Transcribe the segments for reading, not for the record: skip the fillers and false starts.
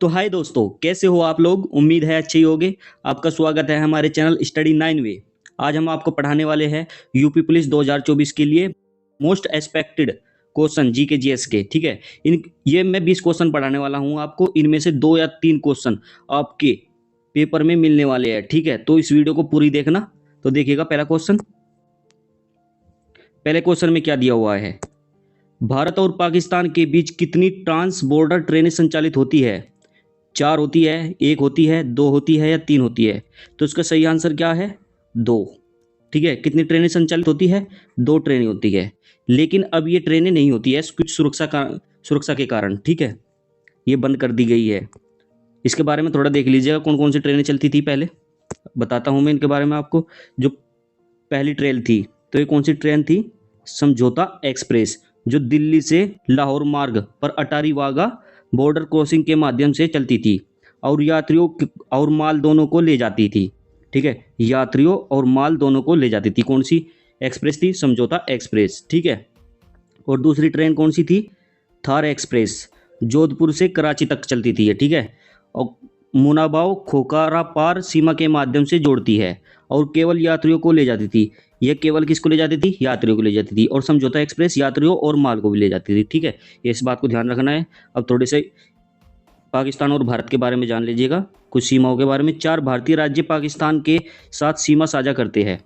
तो हाय दोस्तों, कैसे हो आप लोग। उम्मीद है अच्छे ही होगे। आपका स्वागत है हमारे चैनल स्टडी 9 वे। आज हम आपको पढ़ाने वाले हैं यूपी पुलिस 2024 के लिए मोस्ट एक्सपेक्टेड क्वेश्चन जी के जीएस के। ठीक है, इन ये मैं 20 क्वेश्चन पढ़ाने वाला हूं आपको। इनमें से 2 या 3 क्वेश्चन आपके पेपर में मिलने वाले हैं। ठीक है, तो इस वीडियो को पूरी देखना। तो देखिएगा पहले क्वेश्चन में क्या दिया हुआ है। भारत और पाकिस्तान के बीच कितनी ट्रांस बॉर्डर ट्रेनें संचालित होती है। 4 होती है, 1 होती है, 2 होती है या 3 होती है। तो इसका सही आंसर क्या है? 2। ठीक है, कितनी ट्रेनें संचालित होती है? 2 ट्रेनें होती है। लेकिन अब ये ट्रेनें नहीं होती है कुछ सुरक्षा के कारण। ठीक है, ये बंद कर दी गई है। इसके बारे में थोड़ा देख लीजिएगा कौन कौन सी ट्रेनें चलती थी। पहले बताता हूँ मैं इनके बारे में आपको। जो पहली ट्रेन थी, तो ये कौन सी ट्रेन थी? समझौता एक्सप्रेस, जो दिल्ली से लाहौर मार्ग पर अटारी वाघा बॉर्डर क्रॉसिंग के माध्यम से चलती थी और यात्रियों और माल दोनों को ले जाती थी। ठीक है, यात्रियों और माल दोनों को ले जाती थी। कौन सी एक्सप्रेस थी? समझौता एक्सप्रेस। ठीक है, और दूसरी ट्रेन कौन सी थी? थार एक्सप्रेस, जोधपुर से कराची तक चलती थी ये। ठीक है, और मुनाबाव खोखारा पार सीमा के माध्यम से जोड़ती है और केवल यात्रियों को ले जाती थी। यह केवल किसको ले जाती थी? यात्रियों को ले जाती थी। और समझौता एक्सप्रेस यात्रियों और माल को भी ले जाती थी। ठीक है, ये इस बात को ध्यान रखना है। अब थोड़े से पाकिस्तान और भारत के बारे में जान लीजिएगा, कुछ सीमाओं के बारे में। 4 भारतीय राज्य पाकिस्तान के साथ सीमा साझा करते हैं।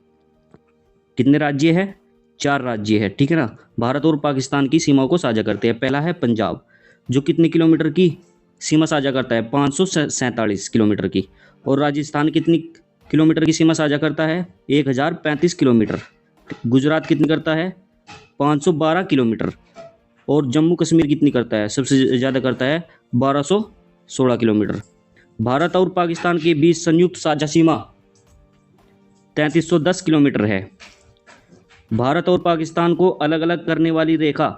कितने राज्य है? 4 राज्य है। ठीक है ना, भारत और पाकिस्तान की सीमाओं को साझा करते हैं। पहला है पंजाब, जो कितने किलोमीटर की सीमा साझा करता है? 547 किलोमीटर की। और राजस्थान कितनी किलोमीटर की सीमा साझा करता है? 1035 किलोमीटर। गुजरात कितनी करता है? 512 किलोमीटर। और जम्मू कश्मीर कितनी करता है? सबसे ज़्यादा करता है 1216 किलोमीटर। भारत और पाकिस्तान के बीच संयुक्त साझा सीमा 3310 किलोमीटर है। भारत और पाकिस्तान को अलग अलग करने वाली रेखा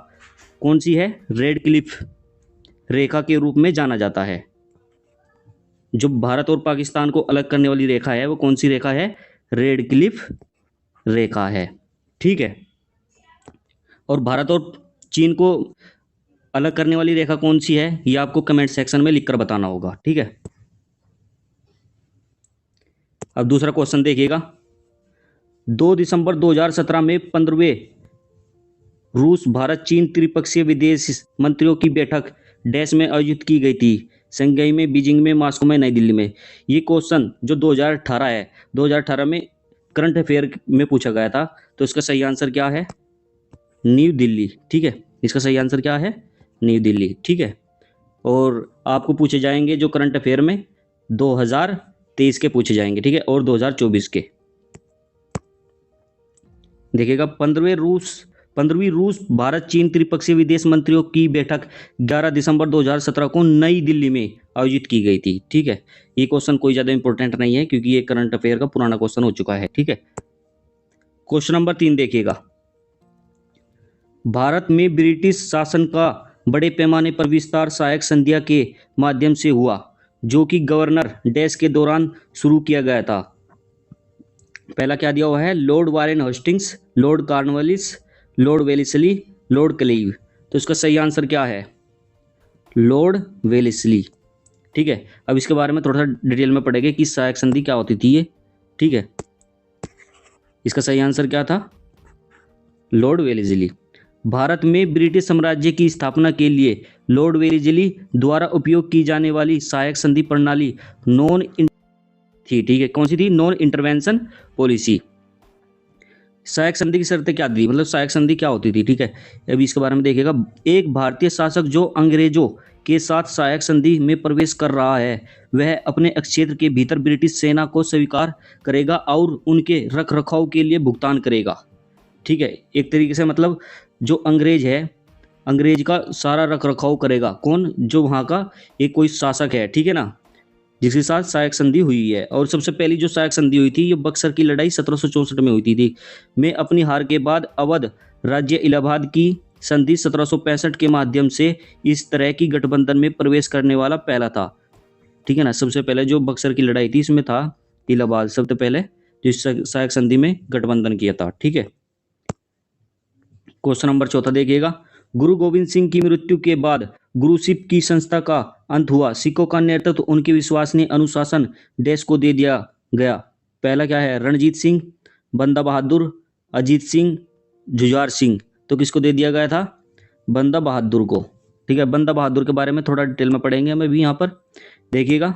कौन सी है? रेड क्लिफ रेखा के रूप में जाना जाता है। जो भारत और पाकिस्तान को अलग करने वाली रेखा है वो कौन सी रेखा है? रेड क्लिफ रेखा है। ठीक है, और भारत और चीन को अलग करने वाली रेखा कौन सी है, ये आपको कमेंट सेक्शन में लिखकर बताना होगा। ठीक है, अब दूसरा क्वेश्चन देखिएगा। 2 दिसंबर 2017 में 15वें रूस भारत चीन त्रिपक्षीय विदेश मंत्रियों की बैठक डैश में आयोजित की गई थी। शंघाई में, बीजिंग में, मॉस्को में, नई दिल्ली में। ये क्वेश्चन जो 2018 है, 2018 में करंट अफेयर में पूछा गया था। तो इसका सही आंसर क्या है? न्यू दिल्ली। ठीक है, इसका सही आंसर क्या है? न्यू दिल्ली। ठीक है, और आपको पूछे जाएंगे जो करंट अफेयर में 2023 के पूछे जाएंगे। ठीक है, और 2024 के। देखिएगा, 15वीं रूस भारत चीन त्रिपक्षीय विदेश मंत्रियों की बैठक 11 दिसंबर 2017 को नई दिल्ली में आयोजित की गई थी। ठीक है, ये क्वेश्चन कोई ज़्यादा इंपॉर्टेंट नहीं है क्योंकि ये करंट अफेयर का पुराना क्वेश्चन हो चुका है। ठीक है, क्वेश्चन नंबर 3 देखिएगा। भारत में ब्रिटिश शासन का बड़े पैमाने पर विस्तार सहायक संधिया के माध्यम से हुआ, जो कि गवर्नर डैश के दौरान शुरू किया गया था। पहला क्या दिया हुआ है? Lord Warren Hastings, Lord Cornwallis, Lord Wellesley, Lord cleave. तो इसका सही आंसर क्या है? Lord Wellesley. ठीक है, अब इसके बारे में थोड़ा सा डिटेल में पढ़ेंगे कि सहायक संधि क्या होती थी ये। ठीक है, इसका सही आंसर क्या था? Lord Wellesley. भारत में ब्रिटिश साम्राज्य की स्थापना के लिए लॉर्ड वेलेस्ली द्वारा उपयोग की जाने वाली सहायक संधि प्रणाली नॉन थी। ठीक है, कौन सी थी? Non intervention policy. सहायक संधि की शर्तें क्या थी, मतलब सहायक संधि क्या होती थी? ठीक है, अभी इसके बारे में देखिएगा। एक भारतीय शासक जो अंग्रेजों के साथ सहायक संधि में प्रवेश कर रहा है, वह अपने क्षेत्र के भीतर ब्रिटिश सेना को स्वीकार करेगा और उनके रख रखाव के लिए भुगतान करेगा। ठीक है, एक तरीके से मतलब जो अंग्रेज है, अंग्रेज का सारा रख रखाव करेगा कौन? जो वहाँ का एक कोई शासक है। ठीक है ना, जिसके साथ सहायक संधि हुई है। और सबसे पहली जो सहायक संधि हुई थी ये बक्सर की लड़ाई 1764 में हुई थी। में अपनी हार के बाद अवध राज्य इलाहाबाद की संधि 1765 के माध्यम से इस तरह की गठबंधन में प्रवेश करने वाला पहला था। ठीक है ना, सबसे पहले जो बक्सर की लड़ाई थी इसमें था इलाहाबाद सबसे पहले जो सहायक संधि में गठबंधन किया था। ठीक है, क्वेश्चन नंबर 4 देखिएगा। गुरु गोविंद सिंह की मृत्यु के बाद गुरुशिप की संस्था का अंत हुआ, सिखों का नेतृत्व उनके विश्वसनीय अनुशासन देश को दे दिया गया। पहला क्या है? रणजीत सिंह, बंदा बहादुर, अजीत सिंह, जुझार सिंह। तो किसको दे दिया गया था? बंदा बहादुर को। ठीक है, बंदा बहादुर के बारे में थोड़ा डिटेल में पढ़ेंगे हमें भी यहाँ पर। देखिएगा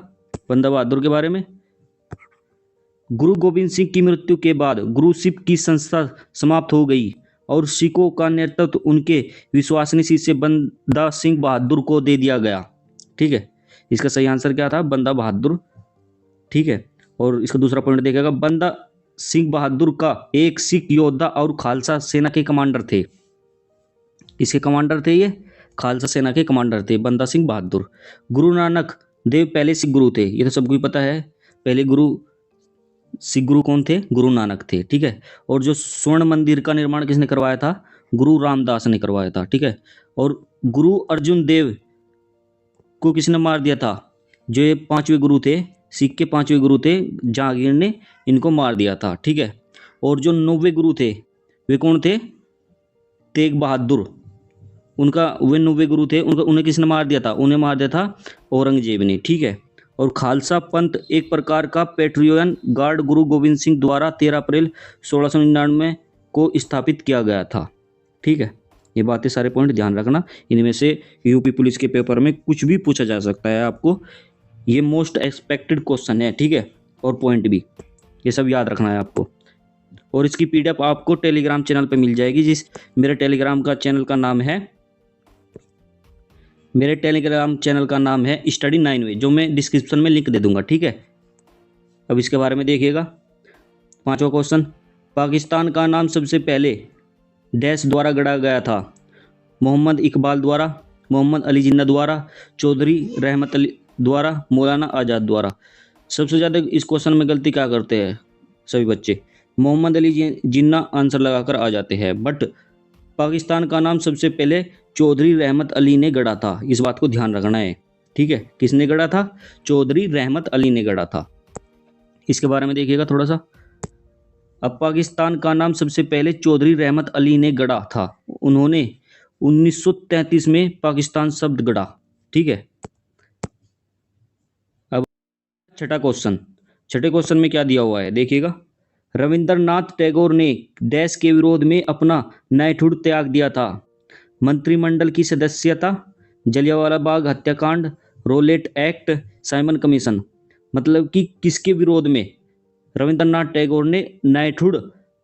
बंदा बहादुर के बारे में। गुरु गोविंद सिंह की मृत्यु के बाद गुरुशिप की संस्था समाप्त हो गई और सिखों का नेतृत्व उनके विश्वसनीय शिष्य बंदा सिंह बहादुर को दे दिया गया। ठीक है, इसका सही आंसर क्या था? बंदा बहादुर। ठीक है, और इसका दूसरा पॉइंट देखिएगा, बंदा सिंह बहादुर का एक सिख योद्धा और खालसा सेना के कमांडर थे। किसके कमांडर थे ये? खालसा सेना के कमांडर थे बंदा सिंह बहादुर। गुरु नानक देव पहले सिख गुरु थे, ये तो सबको ही पता है। पहले सिख गुरु कौन थे? गुरु नानक थे। ठीक है, और जो स्वर्ण मंदिर का निर्माण किसने करवाया था? गुरु रामदास ने करवाया था। ठीक है, और गुरु अर्जुन देव को किसने मार दिया था? जो ये पांचवें गुरु थे, सिख के पांचवें गुरु थे, जहांगीर ने इनको मार दिया था। ठीक है, और जो 9वें गुरु थे वे कौन थे? तेग बहादुर। उनका वे 9वें गुरु थे, उन्हें किसने मार दिया था? उन्हें मार दिया था औरंगजेब ने। ठीक है, और खालसा पंथ एक प्रकार का पेट्रियन गार्ड गुरु गोविंद सिंह द्वारा 13 अप्रैल 1699 को स्थापित किया गया था। ठीक है, ये बातें सारे पॉइंट ध्यान रखना, इनमें से यूपी पुलिस के पेपर में कुछ भी पूछा जा सकता है आपको। ये मोस्ट एक्सपेक्टेड क्वेश्चन है। ठीक है, और पॉइंट भी ये सब याद रखना है आपको। और इसकी पीडीएफ आपको टेलीग्राम चैनल पे मिल जाएगी। मेरे टेलीग्राम चैनल का नाम है स्टडी 9 वे, जो मैं डिस्क्रिप्शन में लिंक दे दूंगा। ठीक है, अब इसके बारे में देखिएगा। 5वां क्वेश्चन, पाकिस्तान का नाम सबसे पहले डैश द्वारा गढ़ा गया था? मोहम्मद इकबाल द्वारा, मोहम्मद अली जिन्ना द्वारा, चौधरी रहमत अली द्वारा, मौलाना आज़ाद द्वारा। सबसे ज़्यादा इस क्वेश्चन में गलती क्या करते हैं सभी बच्चे? मोहम्मद अली जिन्ना आंसर लगाकर आ जाते हैं, बट पाकिस्तान का नाम सबसे पहले चौधरी रहमत अली ने गढ़ा था। इस बात को ध्यान रखना है। ठीक है, किसने गढ़ा था? चौधरी रहमत अली ने गढ़ा था। इसके बारे में देखिएगा थोड़ा सा। अब पाकिस्तान का नाम सबसे पहले चौधरी रहमत अली ने गढ़ा था। उन्होंने 1933 में पाकिस्तान शब्द गढ़ा। ठीक है, अब छठे क्वेश्चन में क्या दिया हुआ है देखिएगा। रविंद्रनाथ टैगोर ने डैश के विरोध में अपना नाइटहुड त्याग दिया था? मंत्रिमंडल की सदस्यता, जलियांवाला बाग हत्याकांड, रोलेट एक्ट, साइमन कमीशन। मतलब कि किसके विरोध में रविंद्रनाथ टैगोर ने नाइटहुड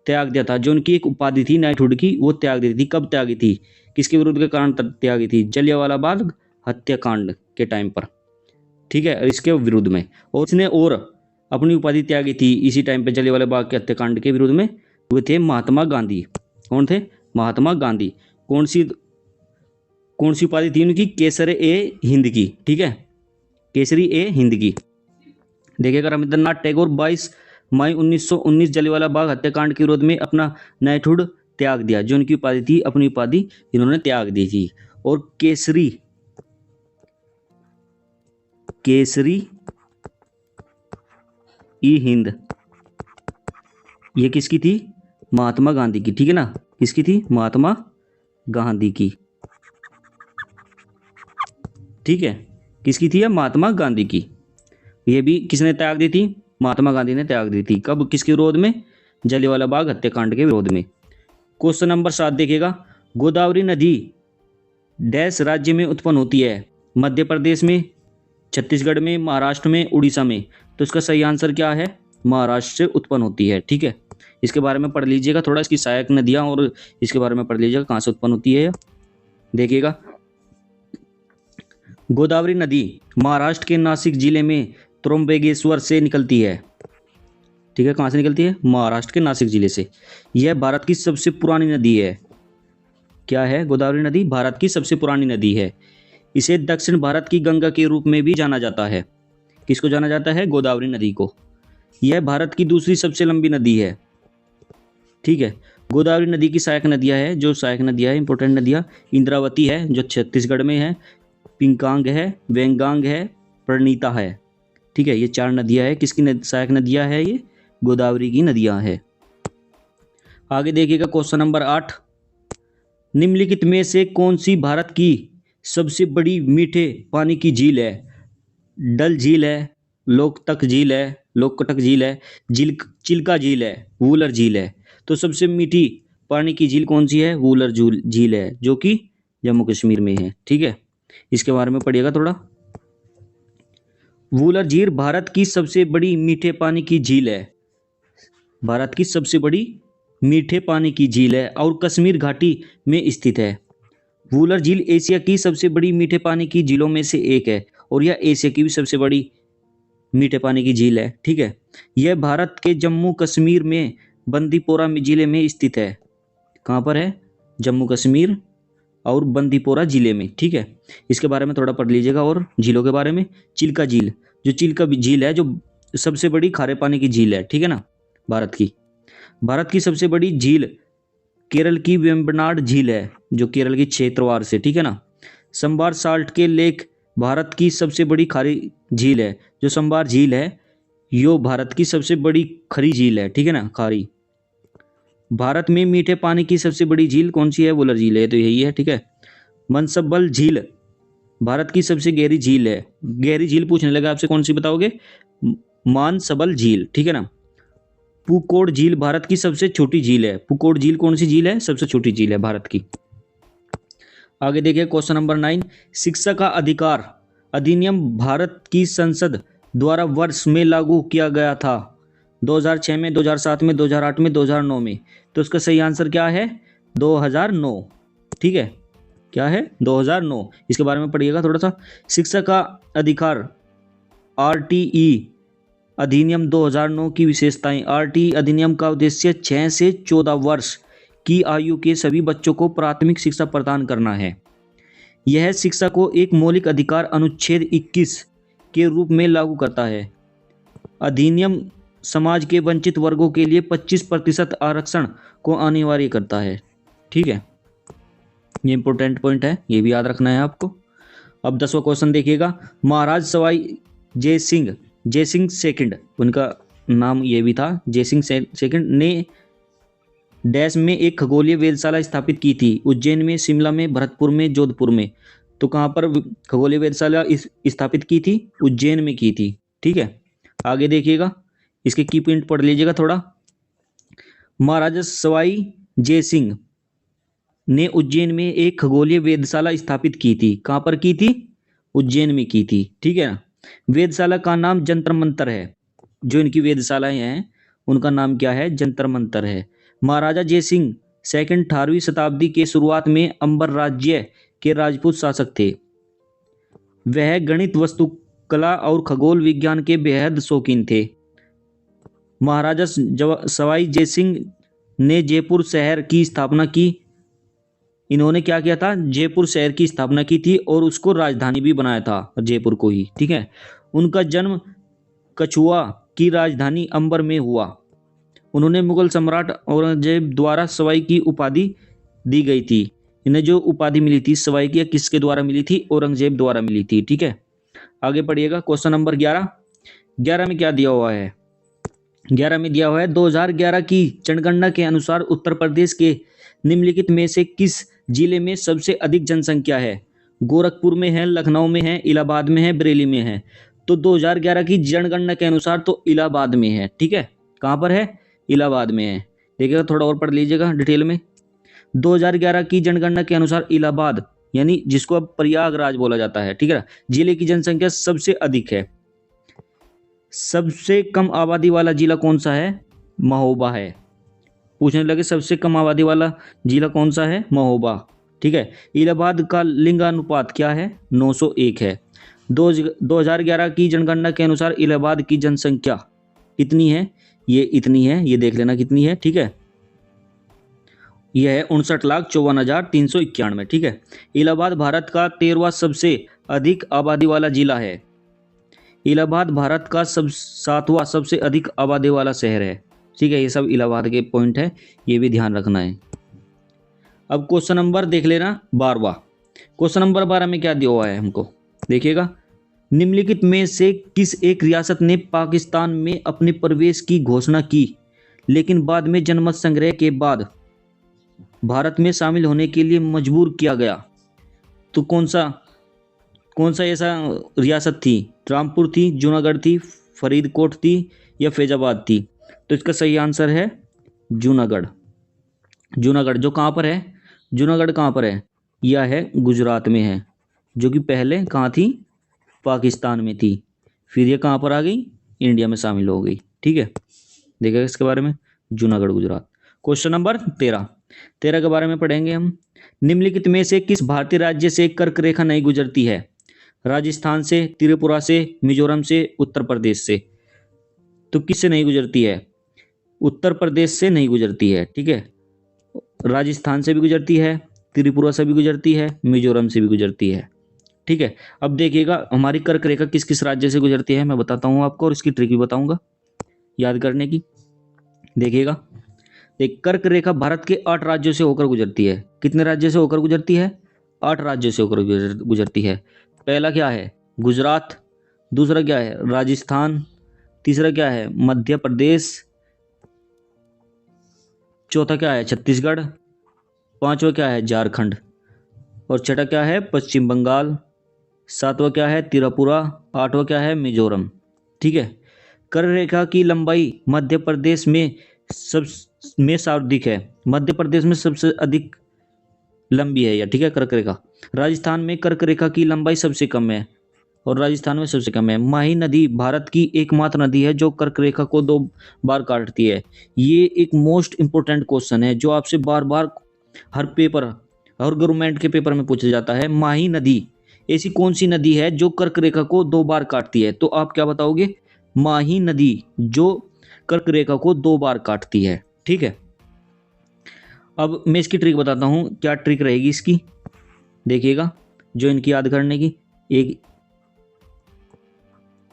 त्याग दिया था? जो उनकी एक उपाधि थी नाइटहुड की, वो त्याग दी थी। कब त्यागी थी? किसके विरोध के कारण त्यागी थी? जलियांवाला बाग हत्याकांड के टाइम पर। ठीक है, इसके विरुद्ध में। और इसने और अपनी उपाधि त्यागी थी इसी टाइम पे जलियांवाला बाग के हत्याकांड के विरुद्ध में। वे थे महात्मा गांधी। कौन थे? महात्मा गांधी। कौन सी उपाधि थी उनकी? केसर ए हिंद की। ठीक है, केसरी ए हिंद की। देखिएगा, रविंद्रनाथ टैगोर 22 मई 1919 जलियांवाला बाग हत्याकांड के विरोध में अपना नाइटहुड त्याग दिया। जो उनकी उपाधि थी, अपनी उपाधि इन्होंने त्याग दी थी। और केसरी ई हिंद ये किसकी थी? महात्मा गांधी की। ठीक है ना, किसकी थी? महात्मा गांधी की। ठीक है, किसकी थी? महात्मा गांधी की। ये भी किसने त्याग दी थी? महात्मा गांधी ने त्याग दी थी। कब? किसके विरोध में? जलियांवाला बाग हत्याकांड के विरोध में। क्वेश्चन नंबर 7 देखिएगा। गोदावरी नदी डैश राज्य में उत्पन्न होती है? मध्य प्रदेश में, छत्तीसगढ़ में, महाराष्ट्र में, उड़ीसा में। तो इसका सही आंसर क्या है? महाराष्ट्र से उत्पन्न होती है। ठीक है, इसके बारे में पढ़ लीजिएगा थोड़ा, इसकी सहायक नदियां, और इसके बारे में पढ़ लीजिएगा कहाँ से उत्पन्न होती है। देखिएगा, गोदावरी नदी महाराष्ट्र के नासिक जिले में त्र्यंबकेश्वर से निकलती है। ठीक है, कहाँ से निकलती है? महाराष्ट्र के नासिक जिले से। यह भारत की सबसे पुरानी नदी है। क्या है? गोदावरी नदी भारत की सबसे पुरानी नदी है। इसे दक्षिण भारत की गंगा के रूप में भी जाना जाता है। किसको जाना जाता है? गोदावरी नदी को। यह भारत की दूसरी सबसे लंबी नदी है। ठीक है, गोदावरी नदी की सहायक नदियां है, जो सहायक नदियां है, इंपॉर्टेंट नदियां, इंद्रावती है जो छत्तीसगढ़ में है, पिंकांग है, वेंगांग है, प्रणीता है। ठीक है, ये 4 नदियां है। किसकी सहायक नदियां है? ये गोदावरी की नदियां है। आगे देखिएगा क्वेश्चन नंबर 8। निम्नलिखित में से कौन सी भारत की सबसे बड़ी मीठे पानी की झील है? डल झील है, लोकतक झील है, लोकटक झील है, चिल्का झील है, वूलर झील है। तो सबसे मीठी पानी की झील कौन सी है? वूलर झील है, जो कि जम्मू कश्मीर में है। ठीक है, इसके बारे में पढ़िएगा थोड़ा। वूलर झील भारत की सबसे बड़ी मीठे पानी की झील है। भारत की सबसे बड़ी मीठे पानी की झील है और कश्मीर घाटी में स्थित है। वूलर झील एशिया की सबसे बड़ी मीठे पानी की झीलों में से एक है और यह एशिया की भी सबसे बड़ी मीठे पानी की झील है। ठीक है, यह भारत के जम्मू कश्मीर में बंदीपोरा जिले में स्थित है। कहाँ पर है? जम्मू कश्मीर और बंदीपोरा जिले में। ठीक है, इसके बारे में थोड़ा पढ़ लीजिएगा। और झीलों के बारे में, चिल्का झील, जो चिल्का झील है, जो सबसे बड़ी खारे पानी की झील है। ठीक है ना, भारत की सबसे बड़ी झील केरल की वेम्बनाड झील है, जो केरल की क्षेत्रवार से। ठीक है ना, संबार साल्ट के लेक भारत की सबसे बड़ी खारी झील है। जो संबार झील है, यो भारत की सबसे बड़ी खरी झील है। ठीक है ना, खारी। भारत में मीठे पानी की सबसे बड़ी झील कौन सी है? वुलर झील है, तो यही है। ठीक है, मनसबल झील भारत की सबसे गहरी झील है। गहरी झील पूछने लगा आपसे, कौन सी बताओगे? मानसबल झील। ठीक है ना। पुकोड़ झील भारत की सबसे छोटी झील है। पुकोड़ झील कौन सी झील है? सबसे छोटी झील है भारत की। आगे देखिए क्वेश्चन नंबर 9, शिक्षा का अधिकार अधिनियम भारत की संसद द्वारा वर्ष में लागू किया गया था? 2006 में, 2007 में, 2008 में, 2009 में। तो इसका सही आंसर क्या है? 2009। ठीक है, क्या है? 2009। इसके बारे में पढ़िएगा थोड़ा सा। शिक्षा का अधिकार आरटीई अधिनियम 2009 की विशेषताएं। आरटीई अधिनियम का उद्देश्य 6 से 14 वर्ष की आयु के सभी बच्चों को प्राथमिक शिक्षा प्रदान करना है। यह शिक्षा को एक मौलिक अधिकार अनुच्छेद 21 के रूप में लागू करता है। अधिनियम समाज के वंचित वर्गों के लिए 25% आरक्षण को अनिवार्य करता है। ठीक है, ये इंपॉर्टेंट पॉइंट है, ये भी याद रखना है आपको। अब 10वां क्वेश्चन देखिएगा। महाराज सवाई जय सिंह सेकंड, उनका नाम ये भी था, जय सिंह सेकंड ने डैश में एक खगोलीय वेधशाला स्थापित की थी? उज्जैन में, शिमला में, भरतपुर में, जोधपुर में। तो कहाँ पर खगोलीय वेधशाला स्थापित की थी? उज्जैन में की थी। ठीक है, आगे देखिएगा, इसके की पॉइंट पढ़ लीजिएगा थोड़ा। महाराजा सवाई जय सिंह ने उज्जैन में एक खगोलीय वेधशाला स्थापित की थी। कहाँ पर की थी? उज्जैन में की थी। ठीक है ना। वेधशाला का नाम जंतर मंतर है। जो इनकी वेधशालाएं हैं उनका नाम क्या है? जंतर मंतर है। महाराजा जय सिंह सेकंड 18वीं शताब्दी के शुरुआत में अंबर राज्य के राजपूत शासक थे। वह गणित, वस्तुकला और खगोल विज्ञान के बेहद शौकीन थे। महाराजा सवाई जय सिंह ने जयपुर शहर की स्थापना की। इन्होंने क्या किया था? जयपुर शहर की स्थापना की थी और उसको राजधानी भी बनाया था, जयपुर को ही। ठीक है, उनका जन्म कछुआ की राजधानी अंबर में हुआ। उन्होंने मुगल सम्राट औरंगजेब द्वारा सवाई की उपाधि दी गई थी। इन्हें जो उपाधि मिली थी सवाई की, किसके द्वारा मिली थी? औरंगजेब द्वारा मिली थी। ठीक है, आगे पढ़िएगा। क्वेश्चन नंबर 11 में क्या दिया हुआ है? 11 में दिया हुआ है 2011 की जनगणना के अनुसार उत्तर प्रदेश के निम्नलिखित में से किस जिले में सबसे अधिक जनसंख्या है? गोरखपुर में है, लखनऊ में है, इलाहाबाद में है, बरेली में है। तो 2011 की जनगणना के अनुसार तो इलाहाबाद में है। ठीक है, कहाँ पर है? इलाहाबाद में है। देखिएगा, थोड़ा और पढ़ लीजिएगा डिटेल में। 2011 की जनगणना के अनुसार इलाहाबाद, यानी जिसको अब प्रयागराज बोला जाता है, ठीक है, जिले की जनसंख्या सबसे अधिक है। सबसे कम आबादी वाला जिला कौन सा है? महोबा है। पूछने लगे सबसे कम आबादी वाला जिला कौन सा है? महोबा। ठीक है, इलाहाबाद का लिंगानुपात क्या है? 901 है। 2011 की जनगणना के अनुसार इलाहाबाद की जनसंख्या कितनी है? ये इतनी है, ये देख लेना कितनी है। ठीक है, यह है 59,54,391। ठीक है, इलाहाबाद भारत का 13वां सबसे अधिक आबादी वाला जिला है। इलाहाबाद भारत का 7वां सबसे अधिक आबादी वाला शहर है। ठीक है, ये सब इलाहाबाद के पॉइंट है, ये भी ध्यान रखना है। अब क्वेश्चन नंबर देख लेना 12वां। क्वेश्चन नंबर 12 में क्या दिया हुआ है हमको? देखिएगा, निम्नलिखित में से किस एक रियासत ने पाकिस्तान में अपने प्रवेश की घोषणा की लेकिन बाद में जनमत संग्रह के बाद भारत में शामिल होने के लिए मजबूर किया गया? तो कौन सा ऐसा रियासत थी? रामपुर थी, जूनागढ़ थी, फरीदकोट थी या फैजाबाद थी? तो इसका सही आंसर है जूनागढ़। जूनागढ़ जो कहाँ पर है? जूनागढ़ कहाँ पर है? यह है गुजरात में है, जो कि पहले कहाँ थी? पाकिस्तान में थी, फिर ये कहाँ पर आ गई? इंडिया में शामिल हो गई। ठीक है, देखिएगा इसके बारे में, जूनागढ़ गुजरात। क्वेश्चन नंबर 13, 13 के बारे में पढ़ेंगे हम। निम्नलिखित में से किस भारतीय राज्य से कर्क रेखा नहीं गुजरती है? राजस्थान से, त्रिपुरा से, मिजोरम से, उत्तर प्रदेश से। तो किससे नहीं गुजरती है? उत्तर प्रदेश से नहीं गुजरती है। ठीक है, राजस्थान से भी गुजरती है, त्रिपुरा से भी गुजरती है, मिजोरम से भी गुजरती है। ठीक है, अब देखिएगा हमारी कर्क रेखा किस किस राज्य से गुजरती है, मैं बताता हूँ आपको, और इसकी ट्रिक भी बताऊंगा याद करने की। देखिएगा, देख, कर्क रेखा भारत के 8 राज्यों से होकर गुजरती है। कितने राज्य से होकर गुजरती है? 8 राज्यों से होकर गुजरती है। पहला क्या है? गुजरात। दूसरा क्या है? राजस्थान। तीसरा क्या है? मध्य प्रदेश। चौथा क्या है? छत्तीसगढ़। पांचवा क्या है? झारखंड। और छठा क्या है? पश्चिम बंगाल। सातवां क्या है? त्रिपुरा। आठवां क्या है? मिजोरम। ठीक है, कर्क रेखा की लंबाई मध्य प्रदेश में सर्वाधिक है। मध्य प्रदेश में सबसे अधिक लंबी है यह। ठीक है, कर्क रेखा। राजस्थान में कर्क रेखा की लंबाई सबसे कम है, और राजस्थान में सबसे कम है। माही नदी भारत की एकमात्र नदी है जो कर्क रेखा को 2 बार काटती है। ये एक मोस्ट इंपोर्टेंट क्वेश्चन है जो आपसे बार बार हर पेपर, हर गवर्नमेंट के पेपर में पूछा जाता है। माही नदी ऐसी कौन सी नदी है जो कर्क रेखा को 2 बार काटती है? तो आप क्या बताओगे? माही नदी जो कर्क रेखा को 2 बार काटती है। ठीक है, अब मैं इसकी ट्रिक बताता हूँ। क्या ट्रिक रहेगी इसकी? देखिएगा, जो इनकी याद करने की, एक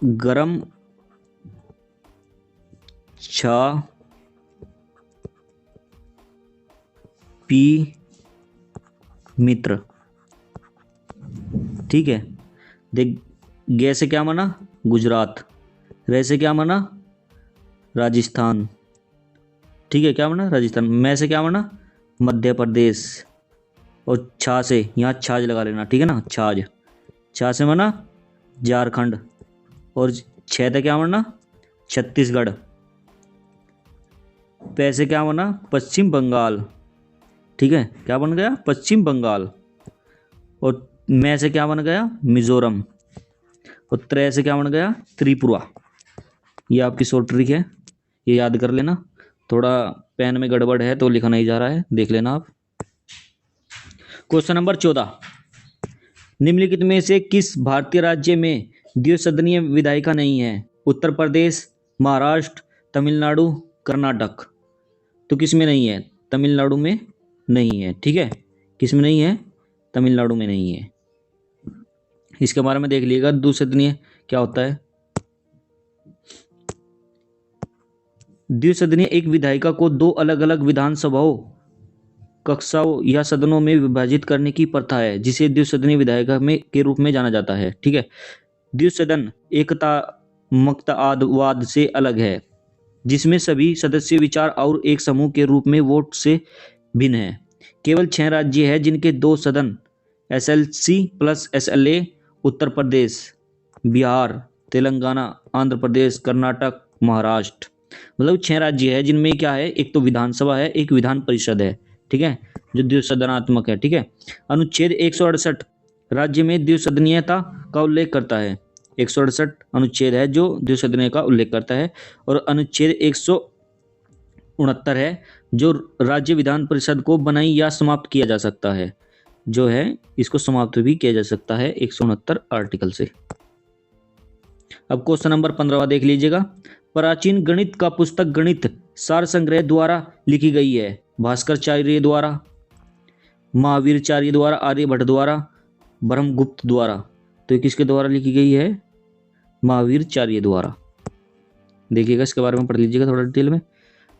गरम चाय पी मित्र। ठीक है, देख, गे से क्या माना? गुजरात। रे से क्या माना? राजस्थान। ठीक है, क्या माना? राजस्थान। मैं से क्या माना? मध्य प्रदेश। और छा से यहाँ छाछ लगा लेना। ठीक है ना, छाछ। छा से माना झारखंड। और छः से क्या माना? छत्तीसगढ़। पै से क्या बना? पश्चिम बंगाल। ठीक है, क्या बन गया? पश्चिम बंगाल। और मैं से क्या बन गया? मिजोरम। और त्रै से क्या बन गया? त्रिपुरा। ये आपकी शॉर्ट ट्रिक है, ये याद कर लेना। थोड़ा पेन में गड़बड़ है तो लिखा नहीं जा रहा है, देख लेना आप। क्वेश्चन नंबर 14, निम्नलिखित में से किस भारतीय राज्य में द्विसदनीय विधायिका नहीं है? उत्तर प्रदेश, महाराष्ट्र, तमिलनाडु, कर्नाटक। तो किस में नहीं है? तमिलनाडु में नहीं है। ठीक है, किस में नहीं है? तमिलनाडु में नहीं है। इसके बारे में देख लीजिएगा, द्विसदनीय क्या होता है। द्विसदनीय एक विधायिका को 2 अलग अलग विधानसभाओं, कक्षाओं या सदनों में विभाजित करने की प्रथा है, जिसे द्विसदनीय विधायिका में के रूप में जाना जाता है। ठीक है, द्विसदन एकतामतवाद से अलग है, जिसमें सभी सदस्य विचार और एक समूह के रूप में वोट से भिन्न है। केवल 6 राज्य हैं जिनके 2 सदन, SLC plus SLA, Uttar Pradesh, Bihar, Telangana, Andhra Pradesh, Karnataka, Maharashtra. मतलब 6 राज्य है जिनमें क्या है? एक तो विधानसभा है, एक विधान परिषद है। ठीक है, जो द्विसदनात्मक है। ठीक है, अनुच्छेद 168 राज्य में द्विसदनीयता का उल्लेख करता है। 168 अनुच्छेद है जो द्विसदनीय का उल्लेख करता है। और अनुच्छेद 169 है जो राज्य विधान परिषद को बनाई या समाप्त किया जा सकता है, जो है इसको समाप्त भी किया जा सकता है 169 आर्टिकल से। अब क्वेश्चन नंबर 15 देख लीजिएगा। प्राचीन गणित का पुस्तक गणित सार संग्रह द्वारा लिखी गई है? भास्कराचार्य द्वारा, महावीराचार्य द्वारा, आर्यभट्ट द्वारा, ब्रह्मगुप्त द्वारा। तो किसके द्वारा लिखी गई है? महावीराचार्य द्वारा। देखिएगा, इसके बारे में पढ़ लीजिएगा थोड़ा डिटेल में।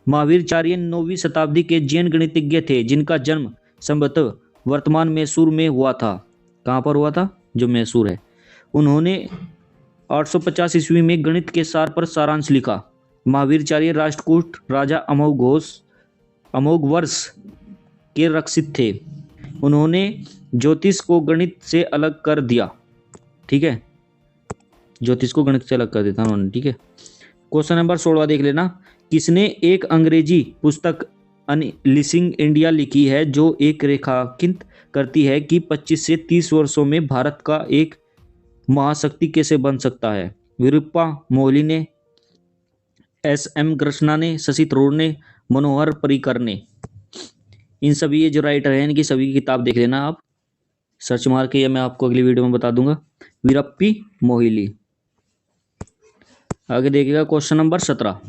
महावीराचार्य 9वीं शताब्दी के जैन गणितज्ञ थे जिनका जन्म संभवतः वर्तमान मैसूर में हुआ था। कहाँ पर हुआ था? जो मैसूर है। उन्होंने 850 ईस्वी में गणित के सार पर सारांश लिखा। महावीराचार्य राष्ट्रकूट राजा अमोघवर्ष के रक्षित थे। उन्होंने ज्योतिष को गणित से अलग कर दिया। ठीक है, ज्योतिष को गणित से अलग कर देता उन्होंने। ठीक है, क्वेश्चन नंबर 16 देख लेना। किसने एक अंग्रेजी पुस्तक अनलिसिंग इंडिया लिखी है जो एक रेखांकित करती है कि 25 से 30 वर्षों में भारत का एक महाशक्ति कैसे बन सकता है? विरूपा मोहली ने, S.M. कृष्णा ने, शशि थरूर ने, मनोहर पर्रिकर ने। इन सभी ये जो राइटर हैं इनकी सभी की किताब देख लेना आप, सर्च मार के, या मैं आपको अगली वीडियो में बता दूंगा। वीरप्पी मोहिली। आगे देखिएगा क्वेश्चन नंबर 17।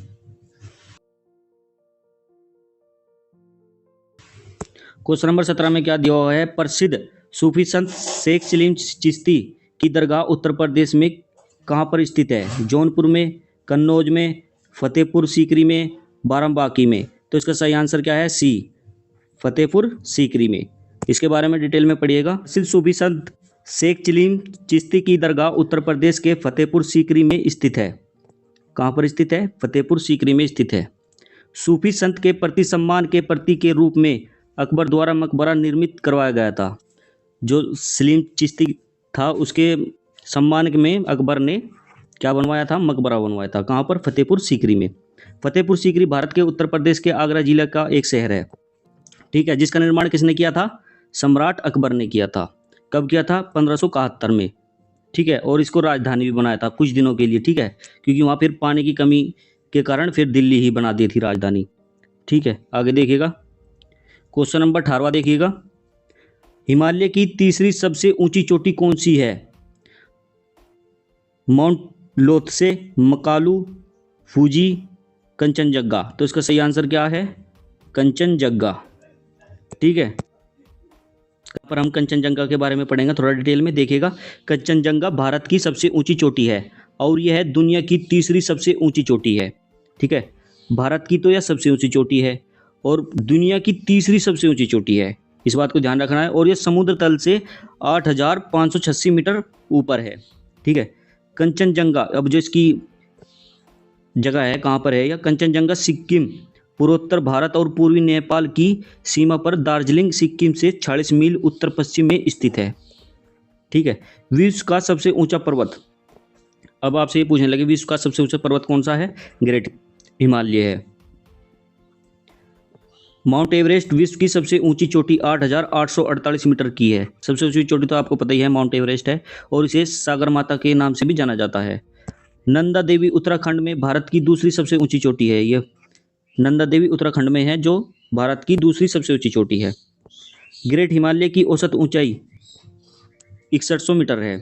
क्वेश्चन नंबर 17 में क्या दिया हुआ है? प्रसिद्ध सूफी संत शेख सलीम चिश्ती की दरगाह उत्तर प्रदेश में कहाँ पर स्थित है? जौनपुर में, कन्नौज में, फतेहपुर सीकरी में, बाराबंकी में। तो इसका सही आंसर क्या है? सी, फतेहपुर सीकरी में। इसके बारे में डिटेल में पढ़िएगा। प्रसिद्ध सूफी संत शेख सलीम चिश्ती की दरगाह उत्तर प्रदेश के फतेहपुर सीकरी में स्थित है। कहाँ पर स्थित है? फतेहपुर सीकरी में स्थित है। सूफी संत के प्रति सम्मान के प्रतीक के रूप में अकबर द्वारा मकबरा निर्मित करवाया गया था। जो सलीम चिश्ती था उसके सम्मान में अकबर ने क्या बनवाया था? मकबरा बनवाया था। कहाँ पर? फतेहपुर सीकरी में। फतेहपुर सीकरी भारत के उत्तर प्रदेश के आगरा जिला का एक शहर है। ठीक है, जिसका निर्माण किसने किया था? सम्राट अकबर ने किया था। कब किया था? 1571 में। ठीक है, और इसको राजधानी भी बनाया था कुछ दिनों के लिए। ठीक है, क्योंकि वहाँ फिर पानी की कमी के कारण फिर दिल्ली ही बना दी थी राजधानी। ठीक है, आगे देखिएगा क्वेश्चन नंबर 18 देखिएगा। हिमालय की तीसरी सबसे ऊंची चोटी कौन सी है? Mount Lhotse, Makalu, Fuji, Kanchenjunga. तो इसका सही आंसर क्या है? कंचनजंगा। ठीक है, पर हम कंचनजंगा के बारे में पढ़ेंगे थोड़ा डिटेल में। देखिएगा, कंचनजंगा भारत की सबसे ऊंची चोटी है और यह है दुनिया की तीसरी सबसे ऊंची चोटी है। ठीक है, भारत की तो यह सबसे ऊंची चोटी है और दुनिया की तीसरी सबसे ऊंची चोटी है, इस बात को ध्यान रखना है। और यह समुद्र तल से 8,586 मीटर ऊपर है। ठीक है, कंचनजंगा, अब जो इसकी जगह है कहाँ पर है? या कंचनजंगा सिक्किम, पूर्वोत्तर भारत और पूर्वी नेपाल की सीमा पर दार्जिलिंग सिक्किम से 40 मील उत्तर पश्चिम में स्थित है। ठीक है, विश्व का सबसे ऊंचा पर्वत। अब आपसे ये पूछने लगे विश्व का सबसे ऊंचा पर्वत कौन सा है? ग्रेट हिमालय है। माउंट एवरेस्ट विश्व की सबसे ऊंची चोटी 8,848 मीटर की है। सबसे ऊंची चोटी तो आपको पता ही है, माउंट एवरेस्ट है, और इसे सागर माता के नाम से भी जाना जाता है। नंदा देवी उत्तराखंड में भारत की दूसरी सबसे ऊंची चोटी है। यह नंदा देवी उत्तराखंड में है, जो भारत की दूसरी सबसे ऊंची चोटी है। ग्रेट हिमालय की औसत ऊंचाई 6100 मीटर है।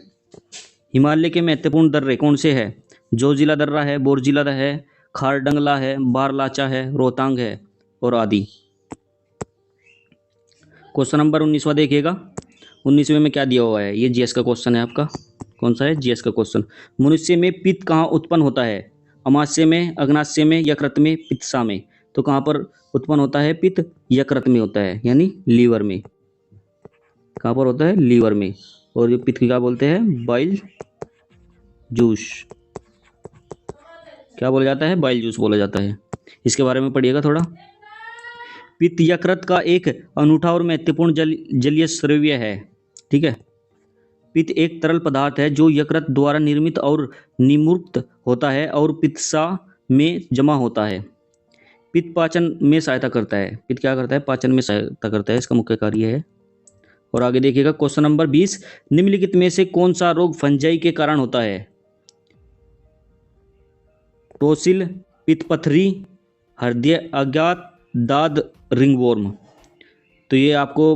हिमालय के महत्वपूर्ण दर्रे कौन से हैं? जोजिला दर्रा है, बोरजिला है, खारडंगला है, बारलाचा है, रोहतांग है और आदि। क्वेश्चन नंबर 19वां देखिएगा। 19वें में क्या दिया हुआ है? ये जीएस का क्वेश्चन है आपका। कौन सा है? जीएस का क्वेश्चन। मनुष्य में पित्त कहाँ उत्पन्न होता है? अमाशय में, अग्नाशय में, यकृत में, पित्तशय में। तो कहाँ पर उत्पन्न होता है पित्त? यकृत में होता है, यानी लीवर में। कहाँ पर होता है? लीवर में। और ये पित्त क्या बोलते हैं? Bile juice. क्या बोला जाता है? बाइल जूस बोला जाता है। इसके बारे में पढ़िएगा थोड़ा। पित्त यकृत का एक अनूठा और महत्वपूर्ण जलीय स्राव्य है। ठीक है, पित्त एक तरल पदार्थ है जो यकृत द्वारा निर्मित और निम्मुक्त होता है और पित्तशय में जमा होता है। पित्त पाचन में सहायता करता है। पित्त क्या करता है? पाचन में सहायता करता है, इसका मुख्य कार्य है। और आगे देखिएगा क्वेश्चन नंबर 20। निम्नलिखित में से कौन सा रोग फंजाई के कारण होता है? टोसिल, पित्तपथरी, हृदय आघात, दाद, रिंगवॉर्म। तो ये आपको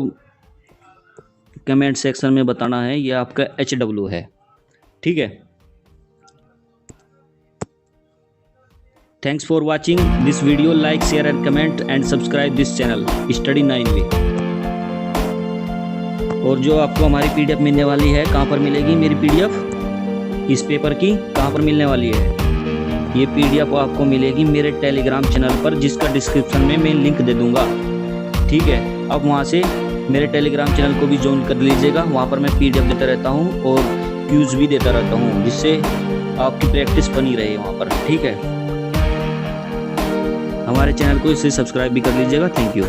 कमेंट सेक्शन में बताना है। ये आपका HW है। ठीक है, thanks for watching this video. Like, share and comment and subscribe this channel study 9 वे। और जो आपको हमारी PDF मिलने वाली है, कहाँ पर मिलेगी मेरी PDF इस पेपर की? कहाँ पर मिलने वाली है? ये PDF आपको मिलेगी मेरे टेलीग्राम चैनल पर, जिसका डिस्क्रिप्शन में मैं लिंक दे दूंगा। ठीक है, आप वहाँ से मेरे टेलीग्राम चैनल को भी ज्वाइन कर लीजिएगा। वहाँ पर मैं PDF देता रहता हूँ और क्यूज भी देता रहता हूँ, जिससे आपकी प्रैक्टिस बनी रहे वहाँ पर। ठीक है, हमारे चैनल को इससे सब्सक्राइब भी कर लीजिएगा। Thank you.